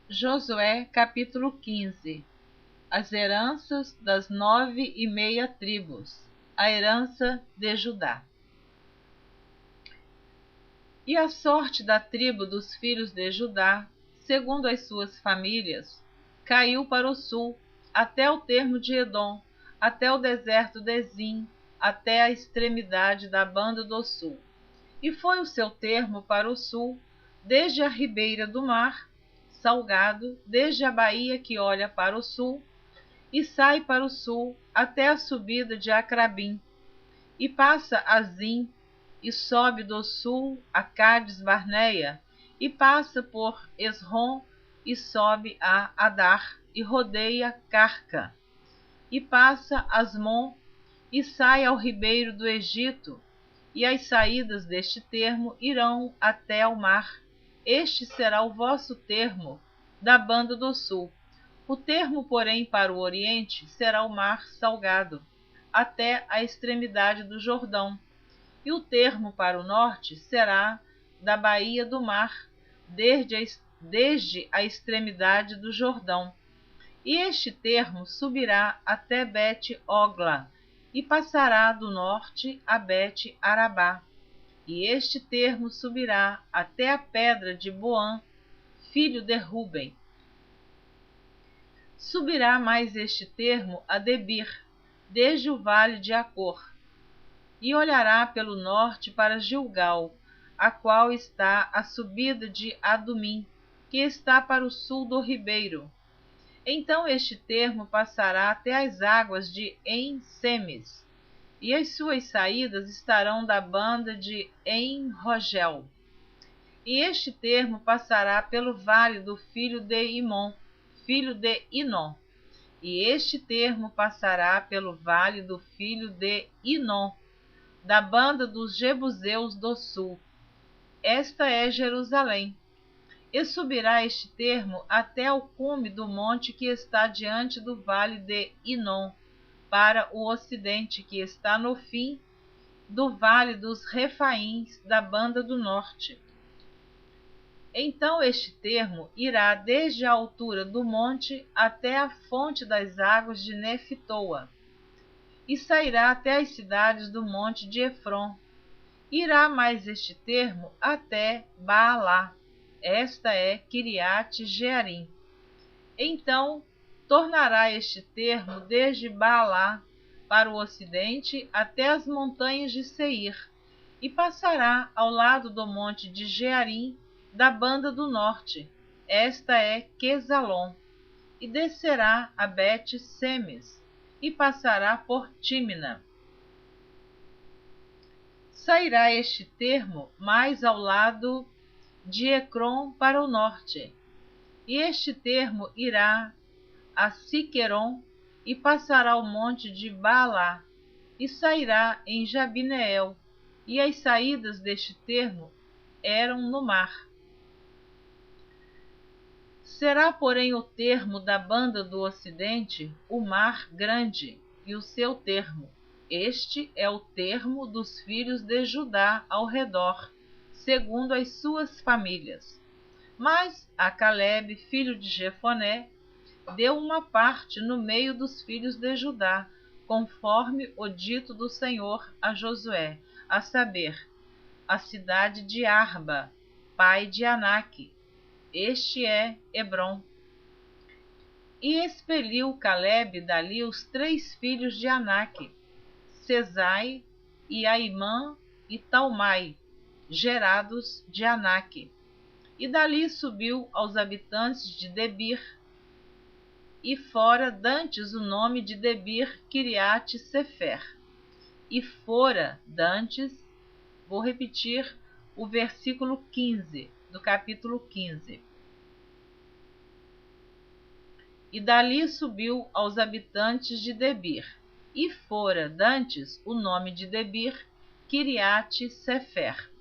Josué capítulo 15. As heranças das 9,5 tribos, a herança de Judá. E a sorte da tribo dos filhos de Judá, segundo as suas famílias, caiu para o sul, até o termo de Edom, até o deserto de Zim, até a extremidade da banda do sul. E foi o seu termo para o sul, desde a ribeira do mar salgado, desde a baía que olha para o sul, e sai para o sul até a subida de Acrabim, e passa a Zim, e sobe do sul a Cádiz Barneia, e passa por Esrom, e sobe a Adar, e rodeia Carca, e passa Asmon, e sai ao ribeiro do Egito, e as saídas deste termo irão até ao mar. Este será o vosso termo da banda do sul. O termo, porém, para o oriente será o mar salgado, até a extremidade do Jordão. E o termo para o norte será da baía do mar, desde a extremidade do Jordão. E este termo subirá até Bet-Ogla, e passará do norte a Bet-Arabá. E este termo subirá até a pedra de Boã, filho de Ruben. Subirá mais este termo a Debir, desde o vale de Acor, e olhará pelo norte para Gilgal, a qual está a subida de Adumim, que está para o sul do ribeiro. Então este termo passará até as águas de En-Semes, e as suas saídas estarão da banda de En-Rogel. E este termo passará pelo vale do filho de Imon, filho de Inom, e este termo passará pelo vale do filho de Inom, da banda dos Jebuseus do sul. Esta é Jerusalém. E subirá este termo até ao cume do monte que está diante do vale de Inom, para o ocidente, que está no fim do vale dos Refaíns, da banda do norte. Então este termo irá desde a altura do monte até a fonte das águas de Neftoa, e sairá até as cidades do monte de Efron. Irá mais este termo até Baalá. Esta é Quiriate-Jearim. Então tornará este termo desde Baalá para o ocidente até as montanhas de Seir, e passará ao lado do monte de Jearim, da banda do norte. Esta é Quesalon. E descerá a Bet-Semes, e passará por Tímina. Sairá este termo mais ao lado de Ecrom para o norte, e este termo irá a Siqueron, e passará o monte de Baalá, e sairá em Jabineel, e as saídas deste termo eram no mar. Será, porém, o termo da banda do ocidente o mar grande, e o seu termo. Este é o termo dos filhos de Judá ao redor, segundo as suas famílias. Mas a Calebe, filho de Jefoné, deu uma parte no meio dos filhos de Judá, conforme o dito do Senhor a Josué, a saber, a cidade de Arba, pai de Aнаque. Este é Hebrom. E expeliu Calebe dali os 3 filhos de Aнаque, Sesai, e Aimã e Talmai, gerados de Aнаque. E dali subiu aos habitantes de Debir, e fora dantes o nome de Debir Quiriate Sefer. E fora dantes, vou repetir o versículo 15 do capítulo 15. E dali subiu aos habitantes de Debir, e fora dantes o nome de Debir Quiriate Sefer.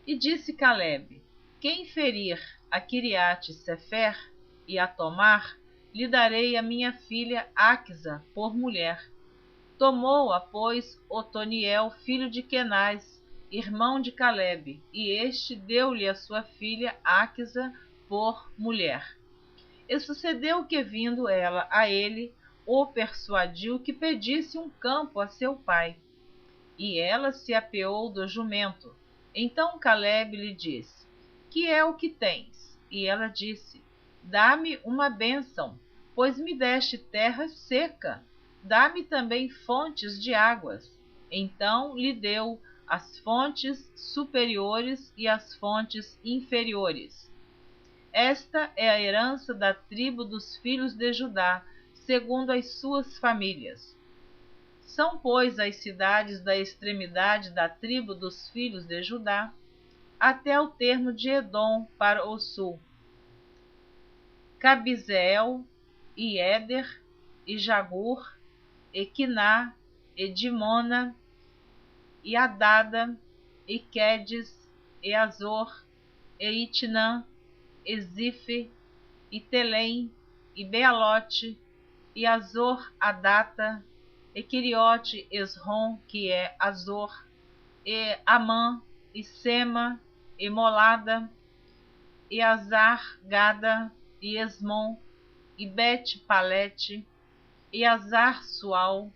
E disse Calebe: quem ferir a Quiriate Sefer e a tomar, lhe darei a minha filha Áquisa por mulher. Tomou-a, pois, Otoniel, filho de Quenaz, irmão de Calebe, e este deu-lhe a sua filha Áquisa por mulher. E sucedeu que, vindo ela a ele, o persuadiu que pedisse um campo a seu pai. E ela se apeou do jumento. Então Caleb lhe disse: Que é o que tens? E ela disse: Dá-me uma bênção, pois me deste terra seca. Dá-me também fontes de águas. Então lhe deu as fontes superiores e as fontes inferiores. Esta é a herança da tribo dos filhos de Judá, segundo as suas famílias. São, pois, as cidades da extremidade da tribo dos filhos de Judá, até o termo de Edom para o sul: Cabizeel, e Éder, e Jagur, e Quiná, e Dimona, e Adada, e Quedes, e Azor, e Itnã, e Zife, e Telém, e Bealote, e Azor Adata, e Quiriote Esrom, que é Azor, e Amã, e Sema, e Molada, e Azar Gada, e Esmon, e Bet-Palete, e Azar Sual,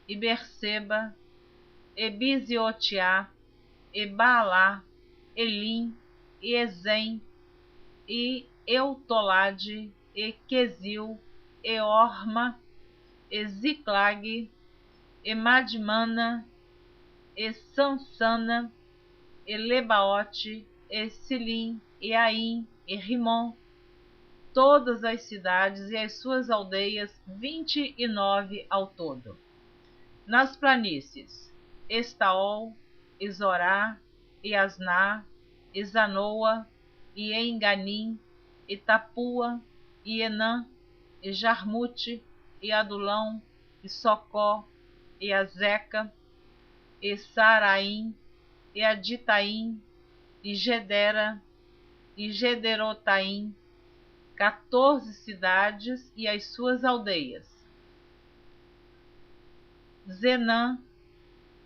e Berseba, e Biziotiá, e Baalá, Elim, e Ezem, e Eutolade, e Quesil, e Orma, e Ziclag, e Madmana, e Sansana, e Lebaote, e Silim, e Aim, e Rimon, todas as cidades e as suas aldeias, 29 ao todo. Nas planícies: Estaol, e Zorá, e Asná, e Zanoa, e Enganim, e Tapua, e Enã, e Jarmute, e Adulão, e Socó, e Azeca, e Saraim, e Aditaim, e Gedera, e Gederotaim, 14 cidades e as suas aldeias. Zenã,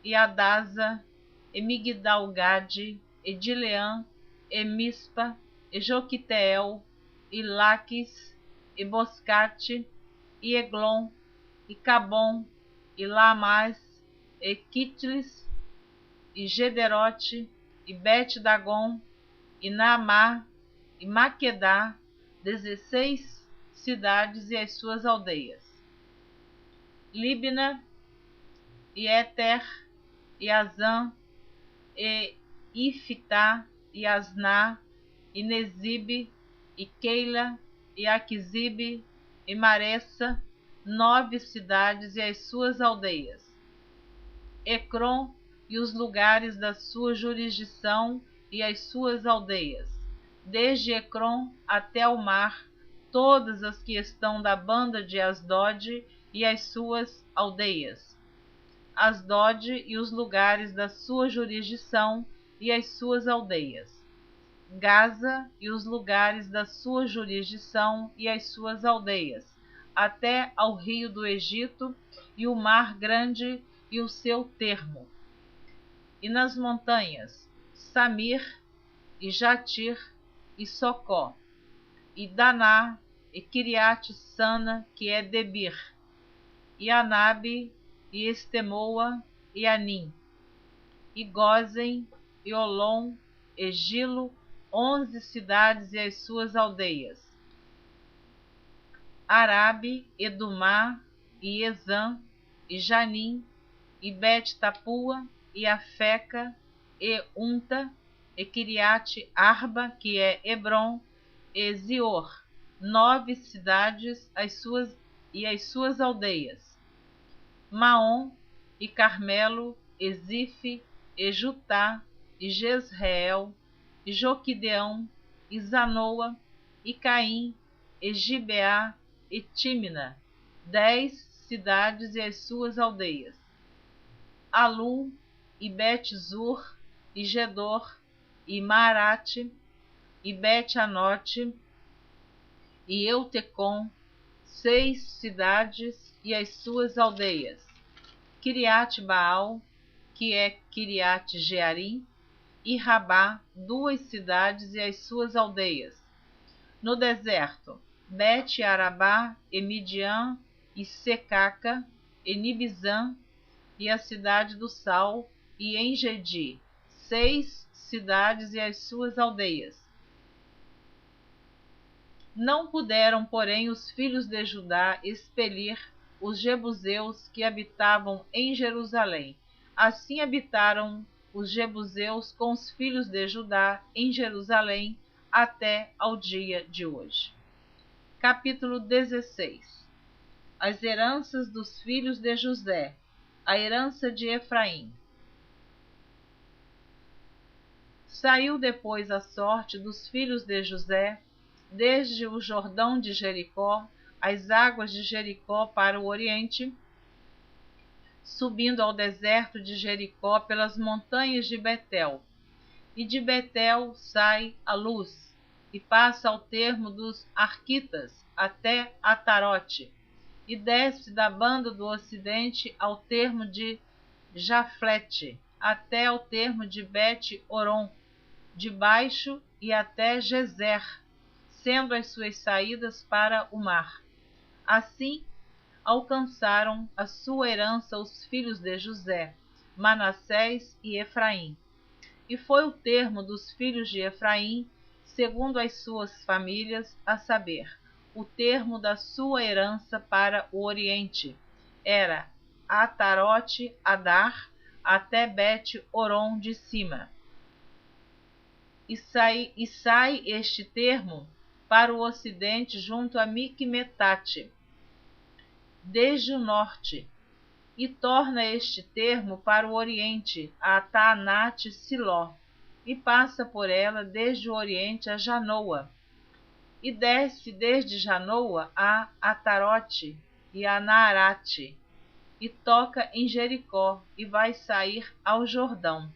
e Adasa, e Migdal-Gade, e Dileã, e Mispa, e Joquiteel, e Laquis, e Boscate, e Eglon, e Cabom, e Lamás, e Quitlis, e Gederote, e Bet-Dagon, e Naamá, e Maquedá, 16 cidades e as suas aldeias. Líbna, e Éter, e Azã, e Ifitá, e Asná, e Nezibe, e Keila, e Aquisibe, e Maressa, 9 cidades e as suas aldeias. Ecrom e os lugares da sua jurisdição e as suas aldeias, desde Ecrom até o mar, todas as que estão da banda de Asdod e as suas aldeias. Asdod e os lugares da sua jurisdição e as suas aldeias. Gaza e os lugares da sua jurisdição e as suas aldeias, até ao rio do Egito e o mar grande e o seu termo. E nas montanhas: Samir, e Jatir, e Socó, e Daná, e Quiriate-Sana, que é Debir, e Anabe, e Estemoa, e Anim, e Gósen, e Olom, e Gilo, 11 cidades e as suas aldeias. Arabe, Edumá, e Ezã, e Janim, e Bet-Tapua, e Afeca, e Unta, e Quiriate Arba, que é Hebron, e Zior, 9 cidades e as suas aldeias. Maom, e Carmelo, e Zife, e Jutá, e Jezreel, e Joquideão, e Zanoa, e Caim, e Gibeá, e Tímina, 10 cidades e as suas aldeias. Alum, e Bet-Zur, e Gedor, e Marate, e Bet-Anote, e Eutecom, 6 cidades e as suas aldeias. Quiriate-Baal, que é Quiriate-Jearim, e Rabá, 2 cidades e as suas aldeias. No deserto: Bet-Arabá, e Midian, e Secaca, e Nibizã, e a cidade do Sal, e Engedi, 6 cidades e as suas aldeias. Não puderam, porém, os filhos de Judá expelir os jebuseus que habitavam em Jerusalém. Assim habitaram os jebuseus com os filhos de Judá em Jerusalém até ao dia de hoje. Capítulo 16. As heranças dos filhos de José, a herança de Efraim. Saiu depois a sorte dos filhos de José, desde o Jordão de Jericó, as águas de Jericó para o oriente, subindo ao deserto de Jericó pelas montanhas de Betel. E de Betel sai a luz, e passa ao termo dos Arquitas, até Atarote, e desce da banda do ocidente ao termo de Jaflete, até ao termo de Bet-Oron, de baixo e até Gezer, sendo as suas saídas para o mar. Assim alcançaram a sua herança os filhos de José, Manassés e Efraim. E foi o termo dos filhos de Efraim, segundo as suas famílias, a saber, o termo da sua herança para o oriente era Atarote Adar, até Bet-Oron de cima. E sai este termo para o ocidente junto a Miqumetate, desde o norte, e torna este termo para o oriente a Taanate-Siló, e passa por ela desde o oriente a Janoa, e desce desde Janoa a Atarote e a Naarate, e toca em Jericó, e vai sair ao Jordão.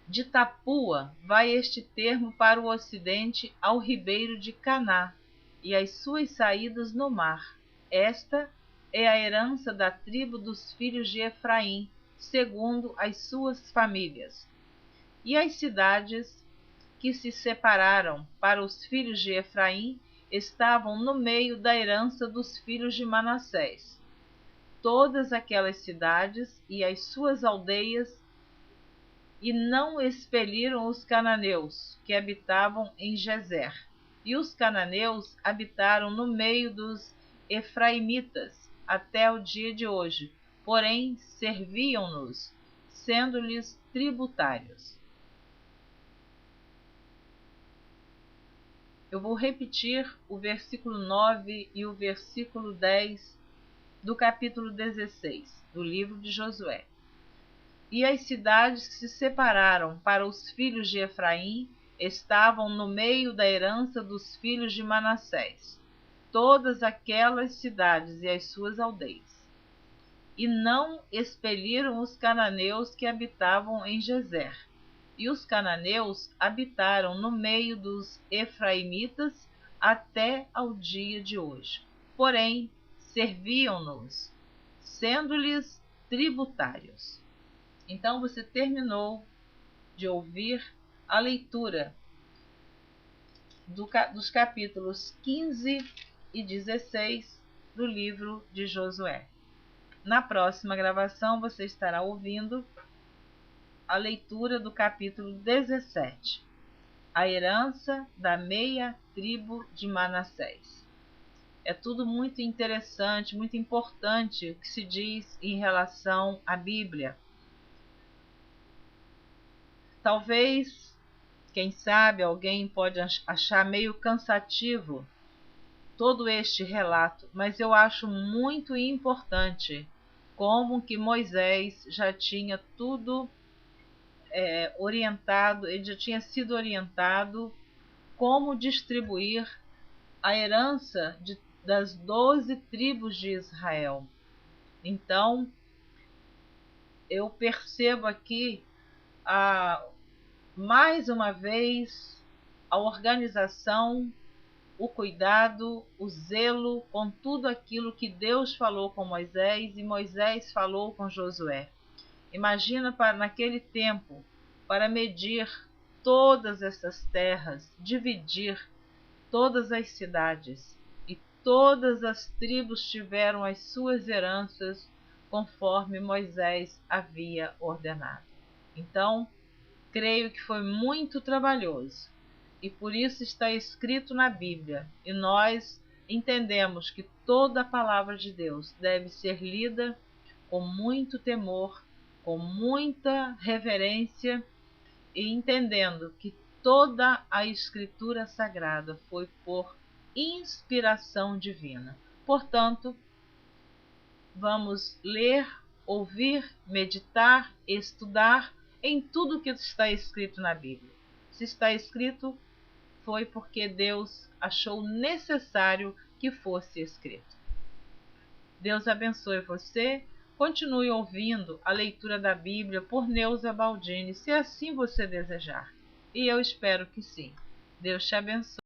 De Tapua vai este termo para o ocidente ao ribeiro de Caná, e as suas saídas no mar. Esta é a herança da tribo dos filhos de Efraim, segundo as suas famílias. E as cidades que se separaram para os filhos de Efraim estavam no meio da herança dos filhos de Manassés. Todas aquelas cidades e as suas aldeias, e não expeliram os cananeus, que habitavam em Gezer. E os cananeus habitaram no meio dos efraimitas até o dia de hoje, porém serviam-nos, sendo-lhes tributários. Eu vou repetir o versículo 9 e o versículo 10 do capítulo 16 do livro de Josué. E as cidades que se separaram para os filhos de Efraim estavam no meio da herança dos filhos de Manassés, todas aquelas cidades e as suas aldeias. E não expeliram os cananeus que habitavam em Gezer. E os cananeus habitaram no meio dos efraimitas até ao dia de hoje. Porém, serviam-nos, sendo-lhes tributários. Então você terminou de ouvir a leitura dos capítulos 15 e 16 do livro de Josué. Na próxima gravação você estará ouvindo a leitura do capítulo 17, a herança da meia tribo de Manassés. É tudo muito interessante, muito importante o que se diz em relação à Bíblia. Talvez, quem sabe, alguém pode achar meio cansativo todo este relato, mas eu acho muito importante como que Moisés já tinha tudo orientado, ele já tinha sido orientado como distribuir a herança das 12 tribos de Israel. Então, eu percebo aqui mais uma vez a organização, o cuidado, o zelo com tudo aquilo que Deus falou com Moisés e Moisés falou com Josué. Imagina naquele tempo, para medir todas essas terras, dividir todas as cidades, e todas as tribos tiveram as suas heranças, conforme Moisés havia ordenado. Então, creio que foi muito trabalhoso, e por isso está escrito na Bíblia, e nós entendemos que toda a palavra de Deus deve ser lida com muito temor, com muita reverência, e entendendo que toda a Escritura Sagrada foi por inspiração divina. Portanto, vamos ler, ouvir, meditar, estudar em tudo que está escrito na Bíblia. Se está escrito, foi porque Deus achou necessário que fosse escrito. Deus abençoe você. Continue ouvindo a leitura da Bíblia por Neuza Baldini, se assim você desejar. E eu espero que sim. Deus te abençoe.